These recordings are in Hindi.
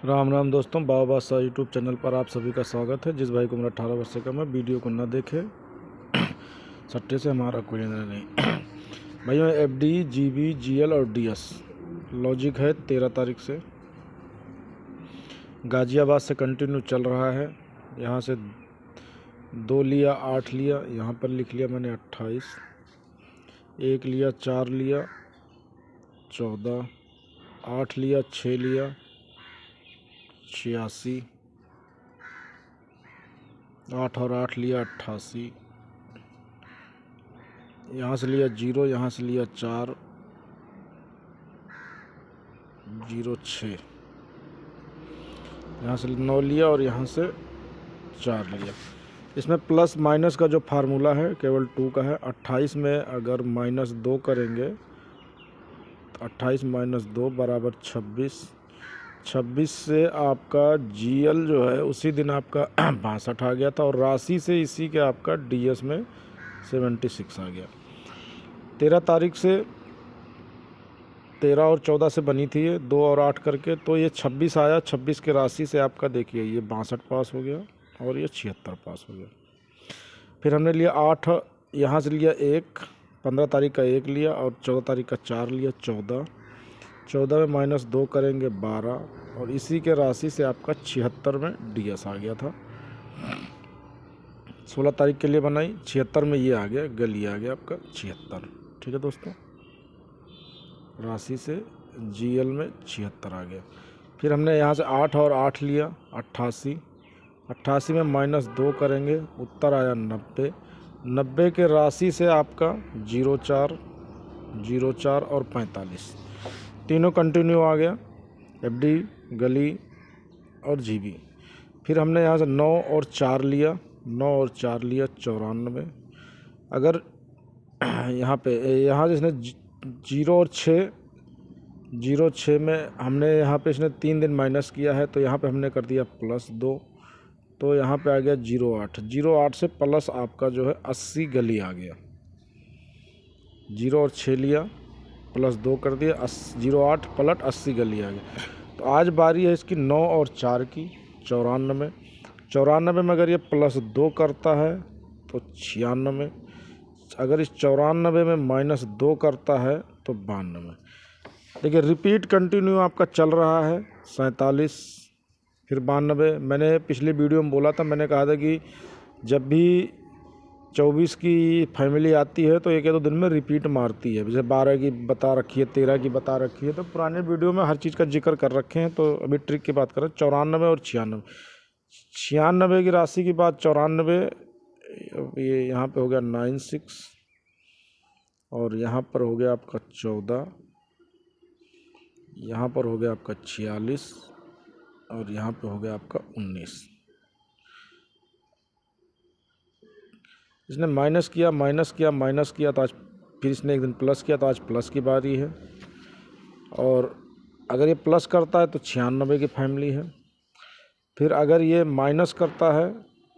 राम राम दोस्तों, बाबा बादशाह यूट्यूब चैनल पर आप सभी का स्वागत है। जिस भाई को मेरा 18 वर्ष से कम है, वीडियो को ना देखे, सट्टे से हमारा कोई लेना नहीं। भाइयों, FD, GB, GL और DS लॉजिक है 13 तारीख से। गाजियाबाद से कंटिन्यू चल रहा है। यहाँ से 2 लिया, 8 लिया, यहाँ पर लिख लिया मैंने 28, 1 लिया, 4 लिया, 14, 8 लिया, 6 लिया, 86, 8 और 8 लिया 88, यहाँ से लिया 0, यहाँ से लिया 4, 0 6, यहाँ से 9 लिया और यहाँ से 4 लिया। इसमें प्लस माइनस का जो फार्मूला है केवल 2 का है। 28 में अगर -2 करेंगे तो 28 - 2 बराबर 26। 26 से आपका GL जो है उसी दिन आपका 62 आ गया था और राशि से इसी के आपका DS में 76 आ गया। 13 तारीख से 13 और 14 से बनी थी ये 2 और 8 करके, तो ये 26 आया। 26 के राशि से आपका देखिए ये 62 पास हो गया और ये 76 पास हो गया। फिर हमने लिया 8, यहाँ से लिया 1, 15 तारीख का 1 लिया और 14 तारीख का 4 लिया, 14। 14 में -2 करेंगे 12 और इसी के राशि से आपका 76 में DS आ गया था। 16 तारीख के लिए बनाई, 76 में ये आ गया, गली आ गया आपका 76। ठीक है दोस्तों, राशि से GL में 76 आ गया। फिर हमने यहाँ से 8 और 8 लिया, 88। 88 में -2 करेंगे, उत्तर आया 90। 90 के राशि से आपका 04, 04 और 45 तीनों कंटिन्यू आ गया, FD, गली और GB। फिर हमने यहाँ से 9 और 4 लिया, 9 और 4 लिया 94। अगर यहाँ जिसने 0 और 6, 0 6 में हमने यहाँ पे इसने 3 दिन माइनस किया है तो यहाँ पे हमने कर दिया +2, तो यहाँ पे आ गया 08। 08 से प्लस आपका जो है 80 गली आ गया। 0 और 6 लिया, +2 कर दिया, 08 पलट 80 गली आ गया। तो आज बारी है इसकी 9 और 4 की, 94। 94 में अगर ये +2 करता है तो 96। अगर इस 94 में -2 करता है तो 92। देखिए रिपीट कंटिन्यू आपका चल रहा है। 47, फिर 92। मैंने पिछली वीडियो में बोला था, मैंने कहा था कि जब भी 24 की फैमिली आती है तो 1 या 2 दिन में रिपीट मारती है। जैसे 12 की बता रखी है, 13 की बता रखी है, तो पुराने वीडियो में हर चीज़ का जिक्र कर रखे हैं। तो अभी ट्रिक की बात करें, 94 और 96। 96 की राशि की बात, 94 ये यहाँ पे हो गया 96 और यहाँ पर हो गया आपका 14, यहाँ पर हो गया आपका 46 और यहाँ पे हो गया आपका 19। इसने माइनस किया तो आज फिर इसने एक दिन प्लस किया, तो आज प्लस की बारी है। और अगर ये प्लस करता है तो 96 की फैमिली है। फिर अगर ये माइनस करता है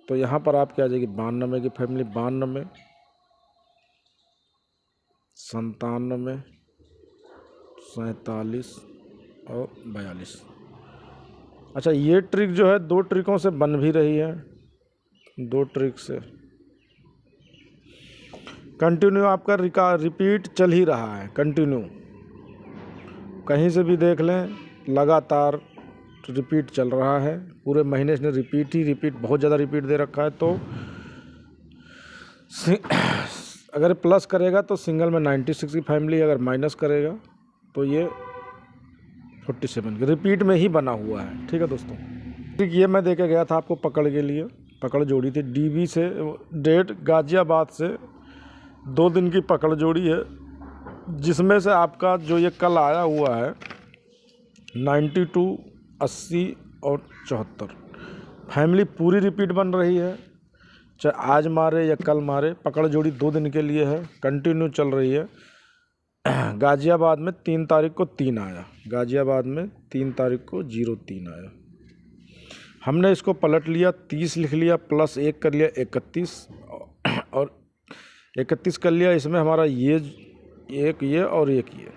तो यहाँ पर आपकी आ जाएगी 92 की फैमिली। 92, 97, 47 और 42। अच्छा, ये ट्रिक जो है 2 ट्रिकों से बन भी रही है। 2 ट्रिक से कंटिन्यू आपका रिपीट चल ही रहा है। कंटिन्यू कहीं से भी देख लें, लगातार रिपीट चल रहा है। पूरे महीने इसने रिपीट बहुत ज़्यादा रिपीट दे रखा है। तो अगर प्लस करेगा तो सिंगल में 96 की फैमिली, अगर माइनस करेगा तो ये 47 की रिपीट में ही बना हुआ है। ठीक है दोस्तों, ठीक ये मैं देके गया था आपको पकड़ के लिए। पकड़ जोड़ी थी DB से, डेट गाजियाबाद से 2 दिन की पकड़ जोड़ी है, जिसमें से आपका जो ये कल आया हुआ है 92, 80 और 74 फैमिली पूरी रिपीट बन रही है। चाहे आज मारे या कल मारे, पकड़ जोड़ी 2 दिन के लिए है, कंटिन्यू चल रही है। गाजियाबाद में 3 तारीख को 3 आया, गाजियाबाद में 3 तारीख को 03 आया। हमने इसको पलट लिया, 30 लिख लिया, +1 कर लिया 31 और 31 कर लिया। इसमें हमारा ये एक ये और एक ये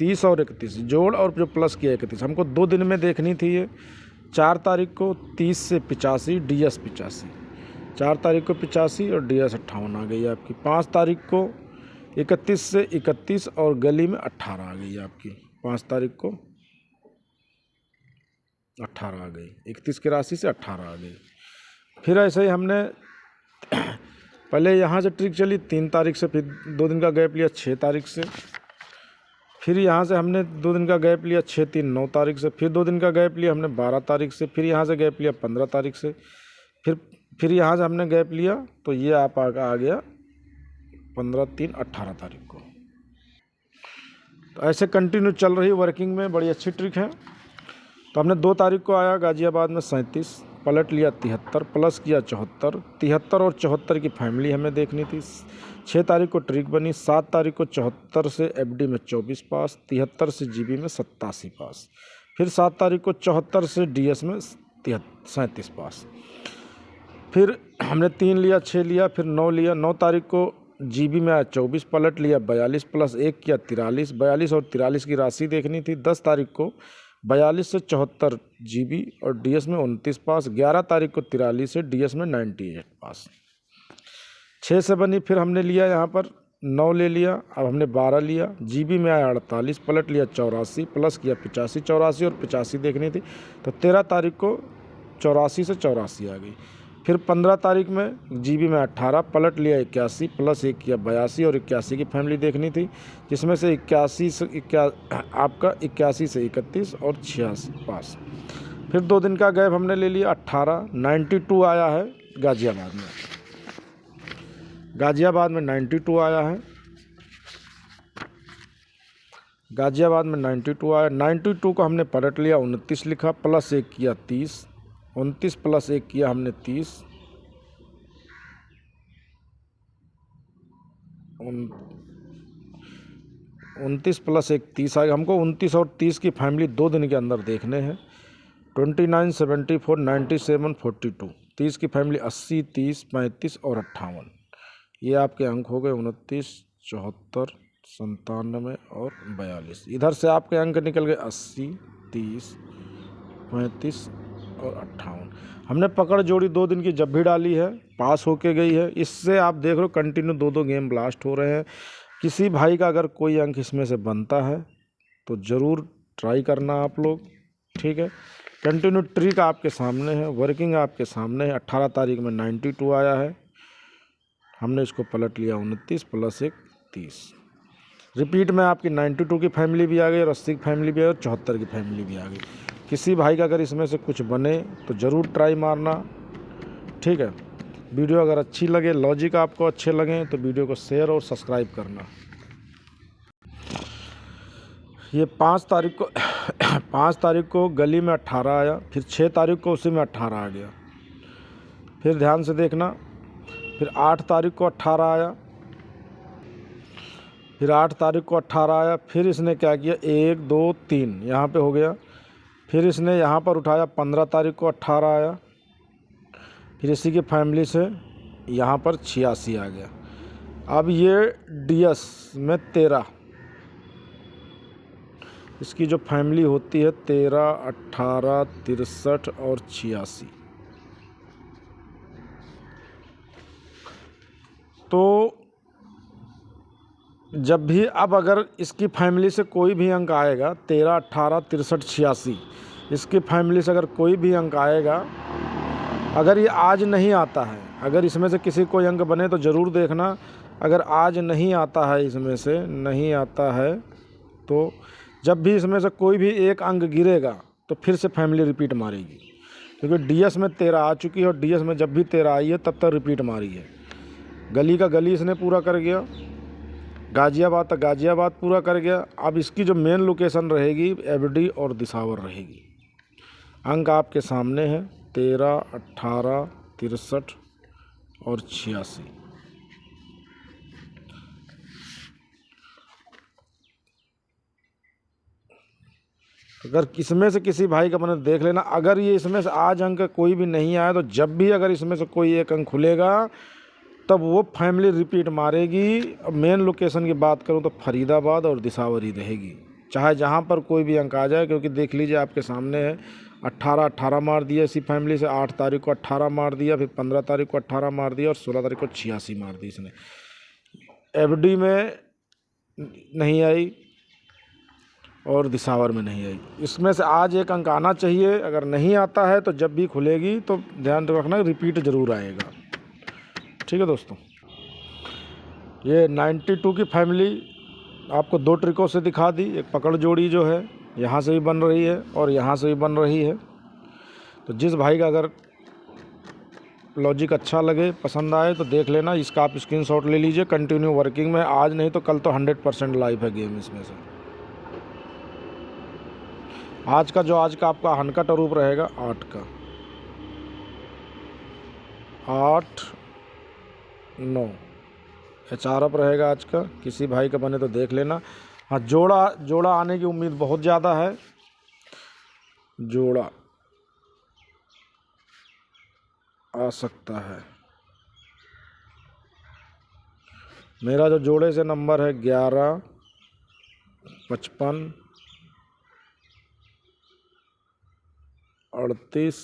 30 और 31 जोड़ और जो प्लस किया 31, हमको 2 दिन में देखनी थी ये। 4 तारीख को 30 से 85 DS 85, 4 तारीख को 85 और DS 58 आ गई आपकी। 5 तारीख को 31 से 31 और गली में 18 आ गई आपकी। 5 तारीख को 18 आ गई, 31 की राशि से 18 आ गई। फिर ऐसे ही हमने पहले यहाँ से ट्रिक चली 3 तारीख से, फिर 2 दिन का गैप लिया 6 तारीख से, फिर यहाँ से हमने 2 दिन का गैप लिया 6 3 9 तारीख से, फिर 2 दिन का गैप लिया हमने 12 तारीख से, फिर यहाँ से गैप लिया 15 तारीख से, फिर यहाँ से हमने गैप लिया तो ये आप आ गया 15 3 18 तारीख को। तो ऐसे कंटिन्यू चल रही वर्किंग में, बड़ी अच्छी ट्रिक है। तो हमने 2 तारीख को आया गाजियाबाद में 37, पलट लिया 73, प्लस किया 74, 73 और 74 की फैमिली हमें देखनी थी। 6 तारीख को ट्रिक बनी, 7 तारीख को 74 से FD में 24 पास, 73 से GB में 87 पास, फिर 7 तारीख को 74 से DS में 37 पास, फिर हमने 3 लिया 6 लिया, फिर 9 लिया। 9 तारीख को GB में आया 24, पलट लिया 42, प्लस 1 किया 43, 42 और 43 की राशि देखनी थी। 10 तारीख को 42 से 74 GB और DS में 29 पास, 11 तारीख को 43 से DS में 98 पास। 6 से बनी, फिर हमने लिया यहाँ पर 9 ले लिया, अब हमने 12 लिया, GB में आया 48, पलट लिया 84, प्लस किया 85, 84 और 85 देखनी थी। तो 13 तारीख को 84 से 84 आ गई। फिर 15 तारीख में GB में 18, पलट लिया 81, प्लस 1 किया 82 और 81 की फैमिली देखनी थी, जिसमें से 81 से आपका 81 से 31 और 86 पास। फिर 2 दिन का गैप हमने ले लिया 18, 92 आया है गाजियाबाद में। गाजियाबाद में 92 आया है, गाजियाबाद में 92 आया। 92 को हमने पलट लिया 29 लिखा, प्लस 1 किया 30, 29 प्लस 1 किया हमने 30, 29 प्लस 1 30 आ गया। हमको 29 और 30 की फैमिली 2 दिन के अंदर देखने हैं। 29 74 97 42, 30 की फैमिली 80 30 35 और 58, ये आपके अंक हो गए 29 74 97 और 42। इधर से आपके अंक निकल गए 80 30 35 और 58। हमने पकड़ जोड़ी 2 दिन की जब भी डाली है पास होके गई है। इससे आप देख लो कंटिन्यू 2 गेम ब्लास्ट हो रहे हैं। किसी भाई का अगर कोई अंक इसमें से बनता है तो ज़रूर ट्राई करना आप लोग, ठीक है। कंटिन्यू ट्रिक आपके सामने है, वर्किंग आपके सामने है। 18 तारीख में 92 आया है, हमने इसको पलट लिया 29 प्लस 1 30। रिपीट में आपकी 92 की फैमिली भी आ गई और 80 की फैमिली भी आ गई और 74 की फैमिली भी आ गई। किसी भाई का अगर इसमें से कुछ बने तो ज़रूर ट्राई मारना, ठीक है। वीडियो अगर अच्छी लगे, लॉजिक आपको अच्छे लगें तो वीडियो को शेयर और सब्सक्राइब करना। ये 5 तारीख को 5 तारीख को गली में 18 आया, फिर 6 तारीख को उसी में 18 आ गया। फिर ध्यान से देखना, फिर 8 तारीख को 18 आया, फिर 8 तारीख को 18 आया। फिर इसने क्या किया 1 2 3 यहाँ पे हो गया। फिर इसने यहाँ पर उठाया 15 तारीख को 18 आया, फिर इसी की फैमिली से यहाँ पर 86 आ गया। अब ये DS में 13, इसकी जो फैमिली होती है 13 18 63 और 86। तो जब भी अब अगर इसकी फैमिली से कोई भी अंक आएगा 13 18 63 86, इसकी फैमिली से अगर कोई भी अंक आएगा, अगर ये आज नहीं आता है, अगर इसमें से किसी कोई अंक बने तो ज़रूर देखना। अगर आज नहीं आता है, इसमें से नहीं आता है, तो जब भी इसमें से कोई भी एक अंक गिरेगा तो फिर से फैमिली रिपीट मारेगी, क्योंकि DS में 13 आ चुकी है और DS में जब भी 13 आई है तब तक रिपीट मारी है। गली का गली इसने पूरा कर गया, गाजियाबाद तक गाजियाबाद पूरा कर गया। अब इसकी जो मेन लोकेशन रहेगी FD और दिसावर रहेगी। अंक आपके सामने है 13 18 63 और 86। अगर इसमें से किसी भाई का मैंने देख लेना, अगर ये इसमें से आज अंक कोई भी नहीं आया तो जब भी अगर इसमें से कोई एक अंक खुलेगा तब वो फैमिली रिपीट मारेगी। मेन लोकेशन की बात करूं तो फरीदाबाद और दिसावर ही रहेगी। चाहे जहाँ पर कोई भी अंक आ जाए, क्योंकि देख लीजिए आपके सामने है 18 मार दिया इसी फैमिली से, 8 तारीख को 18 मार दिया, फिर 15 तारीख को 18 मार दिया और 16 तारीख को 86 मार दी इसने। एफडी में नहीं आई और दिसावर में नहीं आई। इसमें से आज एक अंक आना चाहिए, अगर नहीं आता है तो जब भी खुलेगी तो ध्यान रखना रिपीट ज़रूर आएगा। ठीक है दोस्तों, ये 92 की फैमिली आपको 2 ट्रिकों से दिखा दी। एक पकड़ जोड़ी जो है यहाँ से भी बन रही है और यहाँ से भी बन रही है। तो जिस भाई का अगर लॉजिक अच्छा लगे, पसंद आए तो देख लेना, इसका आप स्क्रीनशॉट ले लीजिए। कंटिन्यू वर्किंग में, आज नहीं तो कल तो 100% लाइव है गेम इसमें से। आज का आपका हनकट रूप रहेगा 8 का, 8 9 HRF रहेगा आज का। किसी भाई का बने तो देख लेना। हाँ, जोड़ा आने की उम्मीद बहुत ज़्यादा है। जोड़ा आ सकता है। मेरा जो जोड़े से नंबर है 11 55 38,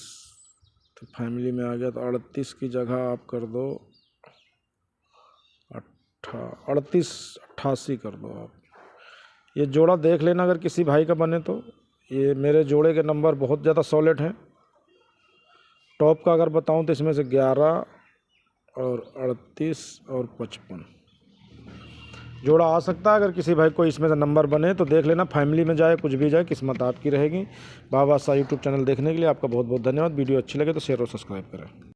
तो फैमिली में आ गया तो 38 की जगह आप कर दो 38 88 कर दो आप। ये जोड़ा देख लेना अगर किसी भाई का बने तो। ये मेरे जोड़े के नंबर बहुत ज़्यादा सॉलिड हैं। टॉप का अगर बताऊं तो इसमें से 11 और 38 और 55 जोड़ा आ सकता है। अगर किसी भाई को इसमें से नंबर बने तो देख लेना, फैमिली में जाए कुछ भी जाए, किस्मत आपकी रहेगी। बाबा शाह यूट्यूब चैनल देखने के लिए आपका बहुत बहुत धन्यवाद। वीडियो अच्छी लगे तो शेयर और सब्सक्राइब करें।